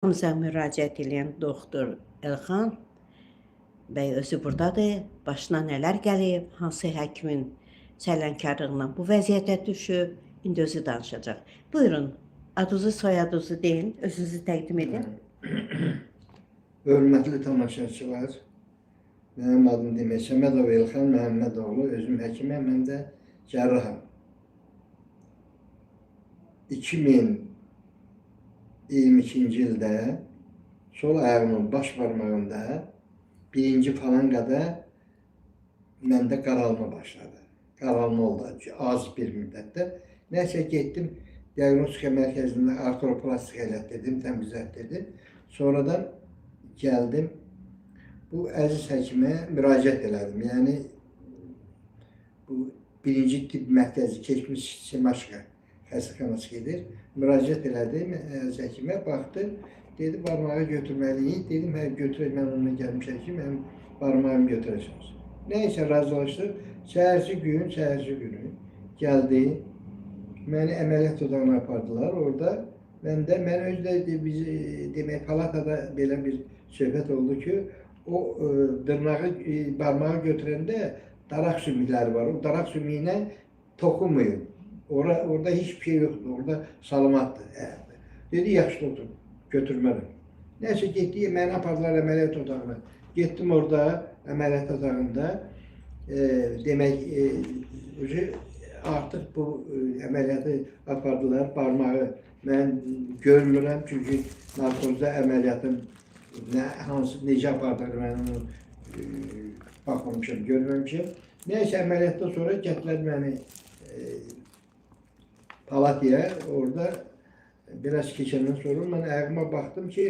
Hamımıza müraciət edən doktor Elxan bəy özü burdadır. Başına nələr gəlib, hansı həkimin səhlənkarlığından bu vəziyyətə düşüb, indi özü danışacaq. Buyurun, adınızı, soyadınızı deyin, özünüzü təqdim edin. Hörmətli tamaşaçılar, mənim adım demək Səmədov Elxan Məhəmmədoğlu, özüm həkiməm, mən də cərraham. 2022-ci ildə sol ayağımın baş barmağında birinci falanqada məndə qaralma başladı. Qaralma oldu az bir müddətdə. Nəsə getdim, diaqnostika mərkəzində artroplastik elətdirdim, təmizlətdirdim. Sonradan gəldim, bu əziz həkimə müraciət elədim. Yəni, bu birinci tibb mərkəzi keçmiş Simaşqa xəstəxanası gedir. Müraciət elədim, əziz həkimə baxdı, dedi, barmağı götürməliyik. Dedim, hə, götürək, mən onunla gəlmişəm ki, mənim barmağımı götürəcəksiniz. Nəysə, razılaşdıq. Səhərsi günü gəldi, məni əməliyyat otağına apardılar. Orada mən özdə demək, palatada belə bir söhbət oldu ki, o dırnağı, barmağı götürəndə daraq sümükləri var. O daraq sümüyünə toxunmayın. Orada hiçbir şey yoxdur, orada salamatdır. Dedi, yaxşı otur, götürməliyim. Nəysə, getdi, məni apardılar əməliyyat otağına. Getdim orada, əməliyyat otağında, demək, artıq bu əməliyyatı apardılar, barmağı mən görmürəm, çünki narkozda əməliyyatın necə apardığını mən onu baxmamışam, görməmişəm. Nəysə, əməliyyatdan sonra gətirlər məni palataya, orada biraz keçəndən sonra mən ayağıma baxdım ki,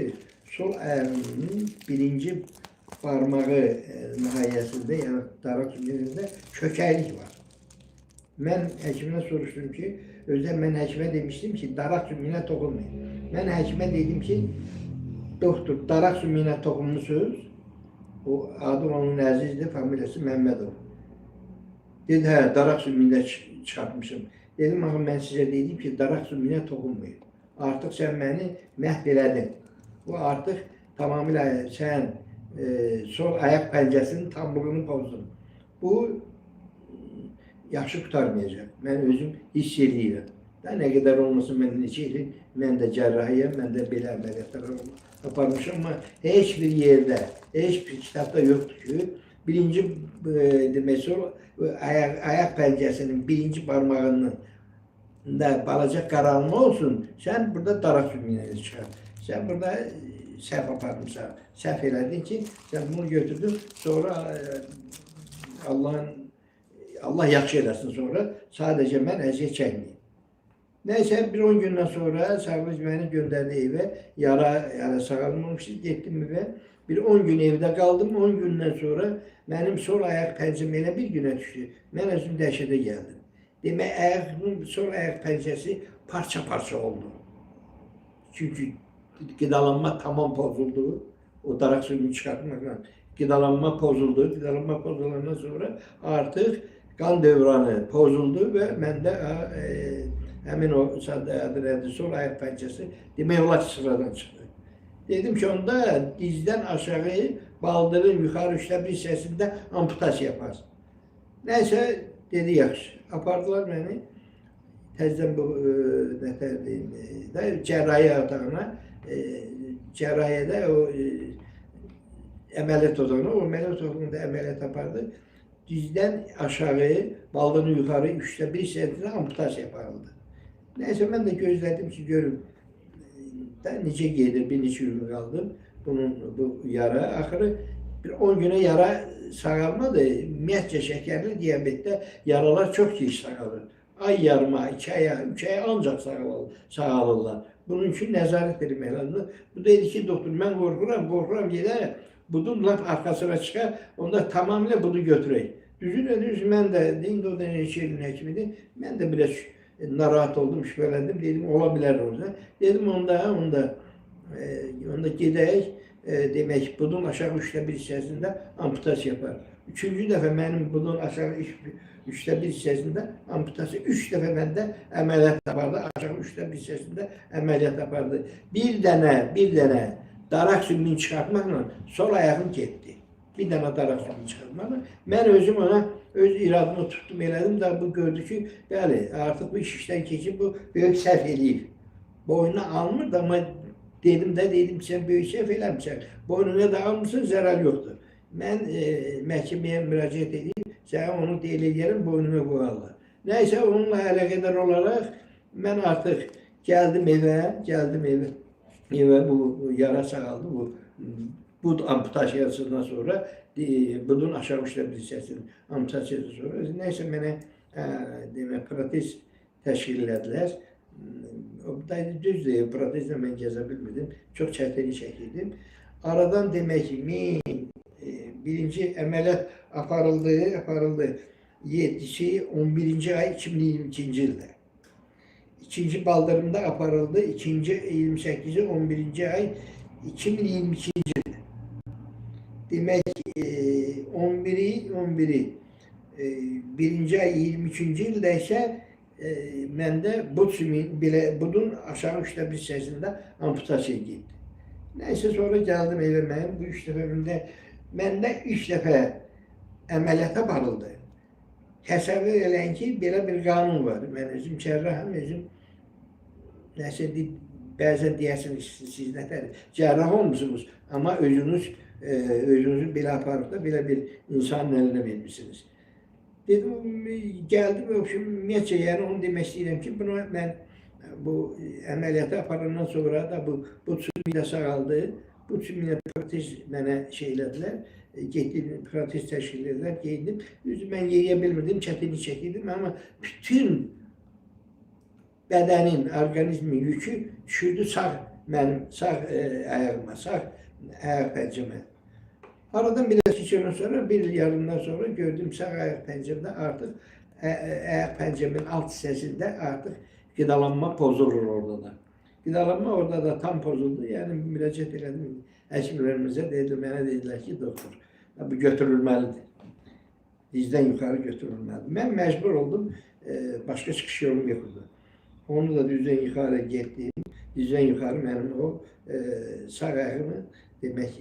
sol ayağımın birinci barmağı nihayəsində, yəni daraq sümüyündə çökəklik var. Mən həkimdən soruşdum ki, özdə mən həkimə demişdim ki, daraq sümüyünə toxunmayın. Mən həkimə dedim ki, doktor, daraq sümüyünə toxunmuşsunuz, o adı onun əzizdir, familiyası Məmmədov. Dedi, hə, daraq sümüyündə çıxartmışım. Dedim, axı, mən sizə dedim ki, daraq sümüyünə toxunmayın. Artıq sən məni məhv elədin. Bu artıq tamamilə sən sol ayaq pəncəsinin tambığını pozdun. Bu yaxşı qurtarmayacaq. Mən özüm hiss edirəm. Nə qədər olmasın, mən neçə ilin, mən də cərrahiyəm, mən də belə əməliyyatlar aparmışam, amma heç bir yerdə, heç bir kitabda yoxdur ki, birinci demək, sol ayaq pəncəsinin birinci barmağının balaca qaralma olsun, sən burada daraq sümüyünə çıxar. Sən burada səhv aparmışsan, səhv elədin ki, sən bunu götürdün, sonra Allah yaxşı eləsin sonra, sadəcə mən əziyyət çəkməyim. Nəysə, bir 10 gündən sonra sağlıq məni göndərdi evə, yara sağalmamışdı, getdim evə. Bir 10 gün evdə qaldım, 10 gündən sonra mənim sol ayaq pəncəm elə bir günə düşdü. Mən özüm dəhşətə gəldim. Demək, sol ayaq pəncəsi parça-parça oldu. Çünki qidalanma tamam pozuldu. O daraq sümüyünü çıxartmaqla qidalanma pozuldu. Qidalanma pozulandan sonra artıq qan dövranı pozuldu və məndə həmin o sol ayaq pəncəsi demək olar ki, sıradan çıxdı. Dedim ki, onda dizdən aşağı, baldırın yuxarı üçdə bir hissəsində amputasiya yaparsın. Nəysə, dedi, yaxşı. Apardılar məni təzdən bu cərrahiyyə otağına, cərrahiyyədə o əməliyyat otağına, o əməliyyat otağında əməliyyat apardı. Dizdən aşağı, baldırın yuxarı üçdə bir hissəsində amputasiya yaparıldı. Nəysə, mən də gözlədim ki, görüm, necə gedir, bir neçə gün qaldım bu yara. Axırı bir 10 günə yara sağalmadı. Ümumiyyətcə, şəkərli diabetdə yaralar çox gec sağalır. Ay yarıma, 2 aya, 3 aya ancaq sağalırlar. Bunun üçün nəzarət etmək lazımdır. Bu dedi ki, doktor, mən qorxuram gedərəm. Budun laf arxasına çıxar, onda tamamilə bunu götürək. Düzün, mən də, indi o da neçə ilin həkimidir, mən də biraz narahat oldum, şübhələndim, dedim, ola bilər orada. Dedim, onda gedək, demək, budun aşağı üçdə bir hissəsində amputasiya yapar. Üçüncü dəfə mənim bunun aşağı üçdə bir hissəsində amputasiya, 3 dəfə məndə əməliyyat apardı, aşağı üçdə bir hissəsində əməliyyat apardı. Bir dənə daraq sümüyünü çıxartmaqla sol ayağım getdi. Bir dənə daraq sümüyünü çıxartmaqla. Mən özüm ona öz iradımı tutdum, elədim da bu gördü ki, bəli, artıq bu iş işdən keçib, bu böyük səhv eləyib. Boynuna almırdı, amma dedim ki, sən böyük səhv eləmişsən. Boynuna da almırsan, zərər yoxdur. Mən məhkəməyə müraciət edib, sənə onu deyil edərəm, boynuma qoyarlar. Nəysə, onunla əlaqədar olaraq mən artıq gəldim evə, bu yara sağaldı, bu amputasiyasından sonra, bunun aşağı üçdə bir hissəsinin amputasiyasından sonra, nəysə mənə demək, protez təşkil elədilər. Düzdür, protezlə mən gəzə bilmirdim, çox çətinlik çəkirdim. Aradan demək ki, birinci əməliyyat aparıldı 7-si 11-ci ay 2022-ci ildə. İkinci baldırımda aparıldı, ikinci 28-i 11-ci ay 2022-ci ildə. Demək, 11'i birinci ay 23-cü ildə isə məndə budun aşağı üçdə bir hissəsində amputasiya getdi. Nəysə, sonra gəldim evə, mənim bu 3 dəfə məndə 3 dəfə əməliyyat aparıldı. Təsəvvür eləyin ki, belə bir qanun var. Mən özüm cərrahım, özüm nəsə bəzən deyəsiniz, siz nətər cərrah olmuşsunuz, amma özünüzü belə aparıb da belə bir insanın əlinə vermişsiniz. Dedim, gəldim, ümumiyyətcə, yəni onu demək istəyirəm ki, bunu mən bu əməliyyatı aparandan sonra da bu sümüylə sağaldı. Bu sümüylə protez mənə şey elədilər, getdim, protez təşkil edilər, geyindim. Mən yeyə bilmirdim, çətinlik çəkirdim, amma bütün bədənin, orqanizmin yükü düşürdü mənim sağ ayağıma, sağ ayaq pəncəmə. Aradan biraz keçəndən sonra, bir il yarımdan sonra gördüm sağ ayaq pəncəmdə artıq, ayaq pəncəmin alt hissəsində artıq qidalanma pozulur orada da. Qidalanma orada da tam pozuldu, yəni müraciət elədim həkimlərimizə, mənə dedilər ki, doktor, bu götürülməlidir. Dizdən yuxarı götürülməlidir. Mən məcbur oldum, başqa çıxış yolum yoxdur. Onu da düzdən yuxarı getdim, dizdən yuxarı mənim o sağ ayağımı demək,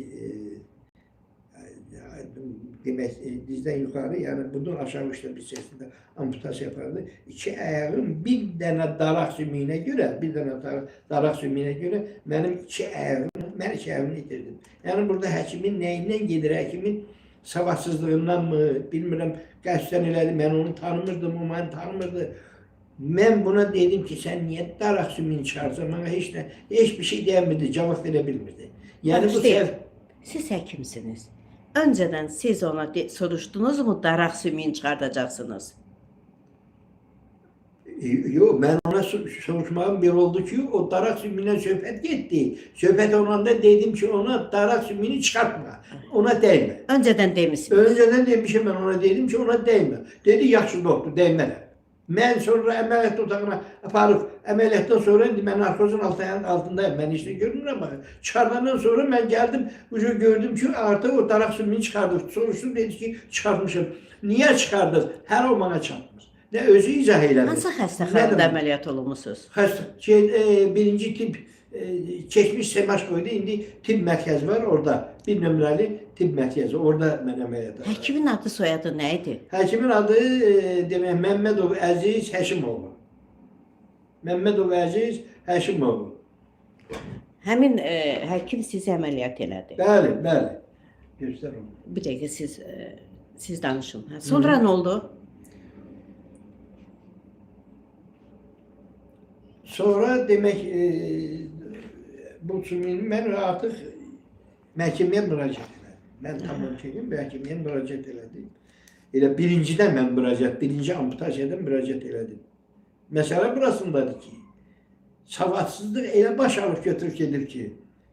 dizdən yuxarı, yəni bunun aşağı üçdə bir hissəsində amputasiya yapardı. İki ayağım bir dənə daraq sümüyünə görə mənim iki ayağımı itirdim. Yəni burada həkimin nəyindən gedir, həkimin savadsızlığından mı, bilmirəm, qəsdən elədi, mən onu tanımırdım, o məni tanımırdı. Mən buna dedim ki, sən niyə daraq sümüyünü çıxarsan, bana heç bir şey deyəmirdi, cavab verə bilmirdi. Yəni bu siz həkimsiniz. Önceden siz ona soruşdunuz mu daraq sümüyünü çıxardacaqsınız? Yox, mən ona soruşmağım bir oldu ki, o daraq sümüyündən söhbət getdi. Söhbət olanda dedim ki, ona daraq sümüyünü çıxartma, ona dəymə. Önceden demişsiniz. Önceden demişim, mən ona dedim ki, ona dəymə. Dedi, yaxşı doktor, dəymərəm. Mən sonra əməliyyat otağına aparıb, əməliyyatdan sonra mən narkozun altındayım, mən işte görmürəm. Çıxardandan sonra mən gəldim, gördüm ki, artıq o daraq sümüyünü çıxardıq. Soruşdum, dedi ki, çıxartmışım. Niyə çıxardıq? Hər o bana çatmır. Nə özü izah elədi. Hansı xəstəxanada əməliyyat olunmusunuz? Birinci tip keçmiş Semaşkoy'da, indi tibb mərkəzi var orada. Bir nömrəli tibb mərkəzi, orada mən əməliyyat aldım. Həkimin adı soyadı nə idi? Həkimin adı demək Məmmədov Əziz Həşimoğlu. Məmmədov Əziz Həşimoğlu. Həmin həkim sizi əməliyyat elədi. Bəli, bəli. Göstər onu. Bir dəqiqə siz danışın. Sonra nə oldu? Sonra demək bu sümüyünü mən artıq məhkəməyə müraciət elədim. Mən tamam çəkim, məhkəməyə müraciət elədim. Elə birincidən mən birinci amputasiyadan müraciət elədim. Məsələ burasındadır ki, savadsızlıq elə baş alıb götürüb gedir ki,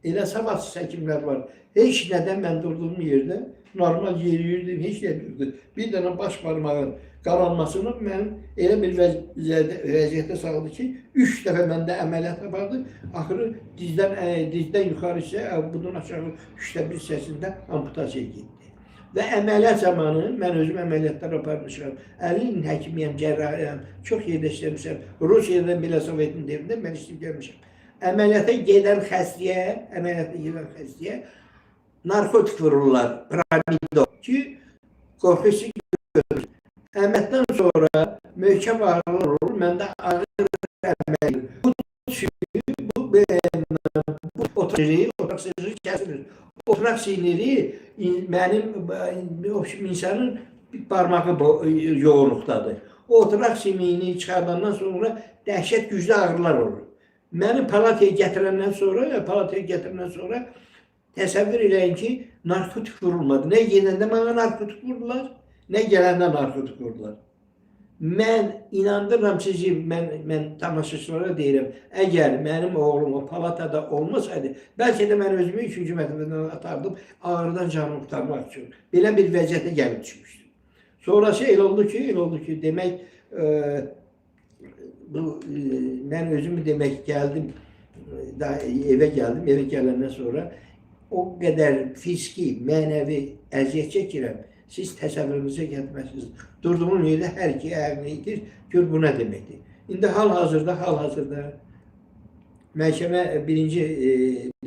elə savadsız həkimlər var. Heç nədən mən durduğum yerdə normal yeriyirdim, heç nə durdu. Bir dənə baş barmağın qaralmasını mənim elə bir vəziyyətə saldı ki, 3 dəfə məndə əməliyyat apardı. Axırı dizdən yuxarı isə bunun aşağı 3də bir hissəsində amputasiya getdi. Və əməliyyat zamanı, mən özüm əməliyyatlar aparmışam. 50 ilin həkimiyəm, cərrahıyam, çox yerdə işləmişəm. Rusiyada belə Sovetin devrində mən işləyib gəlmişəm. Əməliyyata gedən xəstəyə narkotik vururlar, pramidol ki, qorxusu görür. Əməliyyatdan sonra möhkəm ağrılar olur, məndə ağrı əməliyyat. Bu oturaq siniri kəsilir. Oturaq siniri mənim insanın parmağı yoğunluqdadır. O oturaq sinirini çıxardandan sonra dəhşət güclü ağrılar olur. Məni palataya gətirəndən sonra təsəvvür eləyin ki, narkotik vurulmadı. Nə gedəndə mənə narkotik vurdular, nə gələndə narkotik vurdular. Mən inandırıram sizi, mən tamaşaçılara deyirəm, əgər mənim oğlum o palatada olmasaydı, bəlkə də mən özümü 3-cü mərtəbədən atardım, ağrıdan canımı qurtarmaq üçün. Belə bir vəziyyətə gəlib düşmüşdüm. Sonrası elə oldu ki, demək, mən özümü demək gəldim, evə gələndən sonra o qədər fiziki, mənəvi əziyyət çəkirəm. Siz təsəvvürünüzə gəlməzsiniz. Durduğum yerdə hər iki ayağını itir, gör bu nə deməkdir. İndi hal-hazırda məhkəmə birinci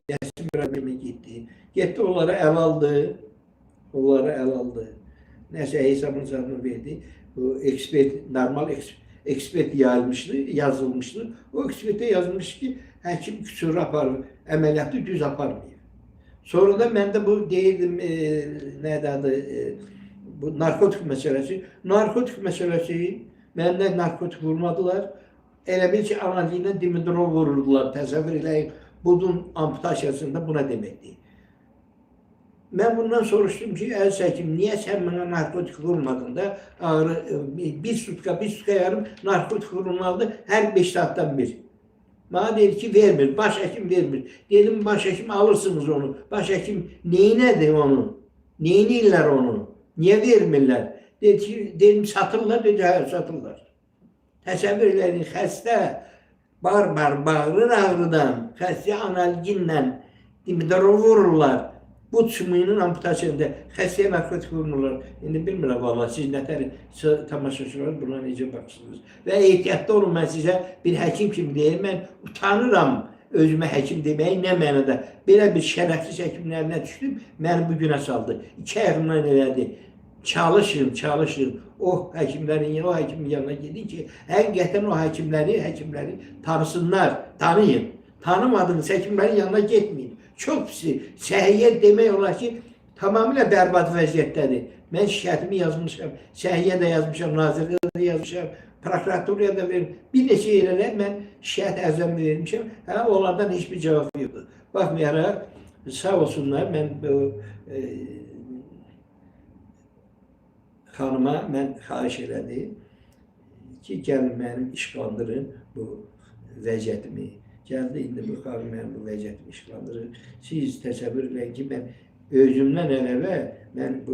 rəsmi müraciətə getdi. Getdi, onlara əl aldı. Nəsə hesabını verdi. Bu normal ekspert yazılmışdı. O ekspertə yazılmış ki, həkim küsuru aparır, əməliyyatı düz aparmayıb. Sonra da mən də bu deyirdim, nədir adı, bu narkotik məsələsi. Narkotik məsələsi, məndə narkotik vurmadılar. Elə bil ki, analiyindən dimidrol vururdular, təsəvvür eləyin, budun amputasiyasında buna deməkdir. Mən bundan soruşdum ki, əziz həkim, niyə sən mənə narkotik vurmadın da, bir sutka yarım narkotik vurulmalıdır, hər 5 saatdan bir. Bana deyir ki, vermir, baş həkim vermir. Dedim, baş həkim alırsınız onu. Baş həkim neynədir onu? Neynirlər onu? Niyə vermirlər? Dedim, satırlar, dedi, hə, satırlar. Təsəvvür eləyin, xəstə bağırır ağrıdan, xəstə analginlə dimidrol vururlar. Bu çümüyünün amputasiyasında xəstəyə narkotik vururlar. İndi bilmirəm, valla, siz nətər tamaşaçılar buna necə baxırsınız. Və ehtiyatda olun, mən sizə bir həkim kimi deyim, mən utanıram özümə həkim deməyi, nə mənada. Belə bir şərəfsiz həkimlərinə düşdüm, məni bu günə saldı. 2 ayağımdan elədi. Çalışın. O həkimin yanına gedin ki, həqiqətən o həkimləri tanısınlar, tanıyın. Tanımadığınız həkimlərin yanına getməyin. Çox pisi. Səhiyyə demək olar ki, tamamilə bərbad vəziyyətdədir. Mən şikayətimi yazmışam, səhiyyə də yazmışam, nazirliyə də yazmışam, prokuraturaya da vermişam. Bir neçə yerlərə mən şikayət ərzəmi vermişəm, onlardan heç bir cavab yoxdur. Baxmayaraq, sağ olsunlar, mən xanıma mən xahiş elədim ki, gəlin mənim işqlandırın bu vəziyyətimi. Gəldi, indi bu xanım mənim bu vəziyyətimi işqlandırır. Siz təsəvvür edin ki, mən özümdən əvvəl mən bu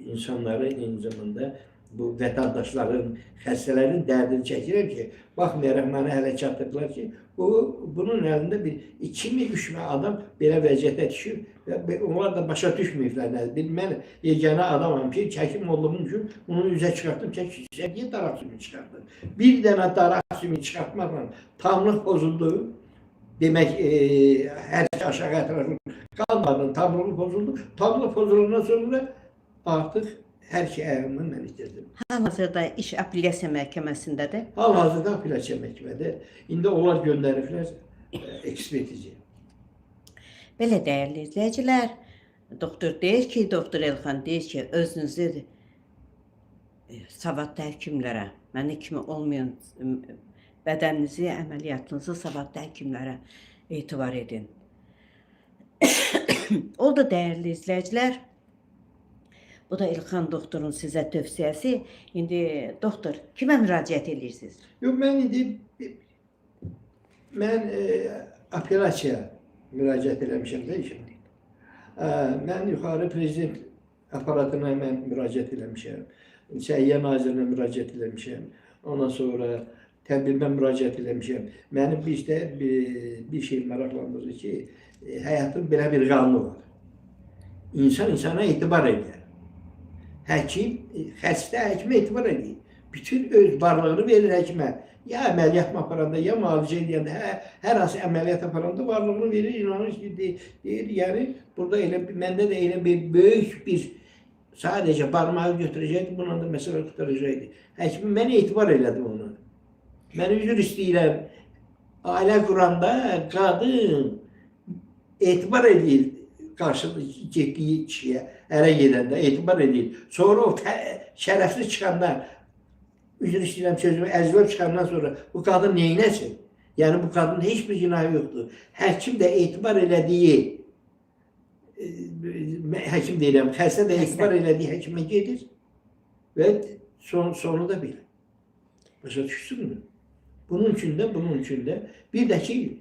insanları eyni zamanda bu vətəndaşların, xəstələrin dərdini çəkirəm ki, baxmayaraq mənə hələ çatdıqlar ki, bunun əlində bir 2000-3000 adam belə vəziyyətə düşür və onlar da başa düşməyiblər nədir. Mən yeganə adamam ki, həkim olduğum üçün bunu üzə çıxartdım ki, sən niyə daraq sümüyü çıxartdın? Bir dənə daraq sümüyü çıxartmaqla tamlıq pozuldu. Demək, hər şey aşağı ətrafı qalmadı, tamlığı pozuldu. Tamlıq pozulandan sonra artıq hər şey ayağımdan mən itirdim. Hal-hazırda iş apellyasiya məhkəməsindədir. Hal-hazırda apellyasiya məhkəmədə. İndi onlar göndəriblər ekspertiziya. Belə dəyərli izləyicilər, doktor Elxan deyir ki, özünüzü savadlı həkimlərə, mənim kimi olmayan bədəninizi, əməliyyatınızı savadlı həkimlərə etibar edin. Oldu dəyərli izləyicilər. Bu da Elxan doktorun sizə tövsiyəsi. İndi doktor, kimə müraciət edirsiniz? Yox, mən apellyasiya müraciət eləmişəm də işim. Mən yuxarı prezident aparatına mən müraciət eləmişəm. Səhiyyə nazirinə müraciət eləmişəm. Ondan sonra tədbirmə müraciət eləmişəm. Mənim bir şey maraqlandırır ki, həyatın belə bir qanunu var. İnsan insana etibar eder. Həkim, xəstə həkimə etibar edir. Bütün öz varlığını verir həkimə. Ya əməliyyat aparanda, ya müalicə edəndə, hər hansı əməliyyat aparanda varlığını verir, inanır ki, deyir, yəni, burada elə, məndə də elə bir böyük bir, sadəcə barmağı götürəcəkdi, bununla da məsələ qutaracaqdı. Həkim mənə etibar elədi onu. Mən üzr istəyirəm, ailə quranda qadın etibar edir qarşıdakı getdiyi kişiyə, ərə gedəndə etibar edir. Sonra o şərəfsiz çıxanda, üzr istəyirəm sözümü, əzvəb çıxandan sonra bu qadın neynəsin? Yəni bu qadının heç bir günahı yoxdur. Həkim də etibar elədiyi, həkim deyirəm, xəstə də etibar elədiyi həkimə gedir və sonu da belə. Başa düşürsünmü? Bunun üçün də bir də ki,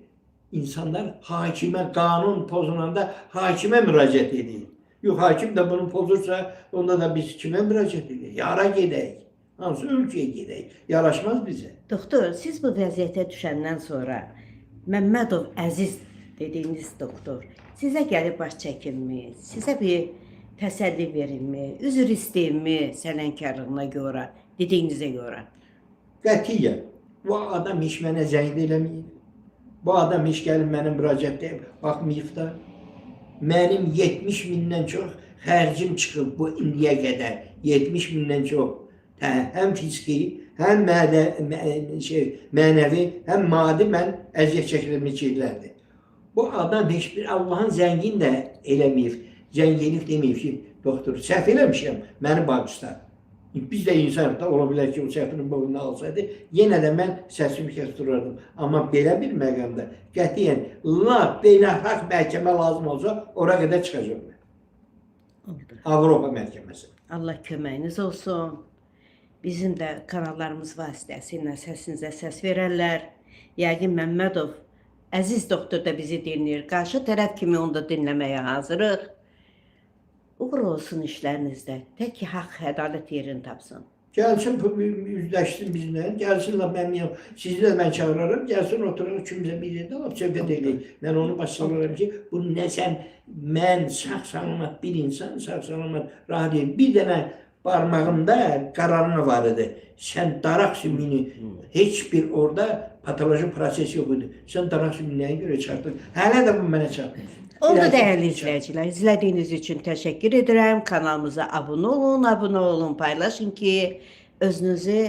insanlar hakimə, qanun pozulanda hakimə müraciət edir. Yox, hakim də bunu pozursa, onda da biz kimə müraciət edir? Yara gedək, hansı ölkəyə gedək? Yaraşmaz bizə. Doktor, siz bu vəziyyətə düşəndən sonra Məmmədov Əziz dediyiniz doktor sizə gəlib baş çəkilmi? Sizə bir təsəlli verilmi? Üzr istəyilmi sənənkarlığına görə, dediyinizə görə? Qətiyyən, bu adam heç mənə zəng eləməyib. Bu adam heç gəlib mənə müraciət edib, baxmayıb da. Mənim 70 mindən çox xərcim çıxıb bu indiyə qədər. 70 mindən çox. Həm fiziki, həm mənəvi, həm maddi mən əziyyət çəkilmiş şeylərdir. Bu adam heç bir Allahın zəngini də eləməyib. Zəng elib deməyib ki, doktor, səhv eləmişəm, məni bağışla. Biz də insan da ola bilər ki, o səhvinin boynuna alsaydı, yenə də mən səsimi kəstirərdim. Amma belə bir məqamda qətiyyən lap beynəlxalq məhkəmə lazım olsa, ora qədər çıxacaq mən. Avropa məhkəməsi. Allah köməyiniz olsun. Bizim də kanallarımız vasitəsilə səsinizə səs verərlər. Yəqin Məmmədov Əziz doktor da bizi dinləyir. Qarşı tərəf kimi onu da dinləməyə hazırıq. Uğur olsun işlərinizdə. Tək ki, haqq, ədalət yerini tapsın. Gəlsin, üzləşsin bizlə, gəlsinlər mənim, sizi də mən çağırarım, gəlsin oturaq kimsə bir yerdə, söhbət edək. Mən onu başlayarım ki, bu nə sən, mən sağ-salamat bir insan, sağ-salamat rahat edin. Bir dənə barmağımda qararına var idi. Sən daraq sümüyünü, heç bir orada patoloji proses yox idi. Sən daraq sümüyünə görə çarpdın. Hələ də bu mənə çarpdın. Oldu dəyərli izləyicilər, izlədiyiniz üçün təşəkkür edirəm. Kanalımıza abunə olun, paylaşın ki, özünüzü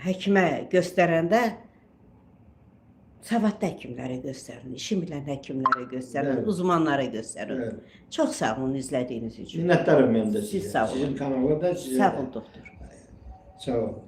həkimə göstərəndə savadlı həkimlərə göstərin, işin bilən həkimlərə göstərin, uzmanlara göstərin. Çox sağ olun izlədiyiniz üçün. Minnətdarım mən də sizə. Siz sağ olun. Sizin kanalda da sizə. Sağ olun doktor. Sağ olun.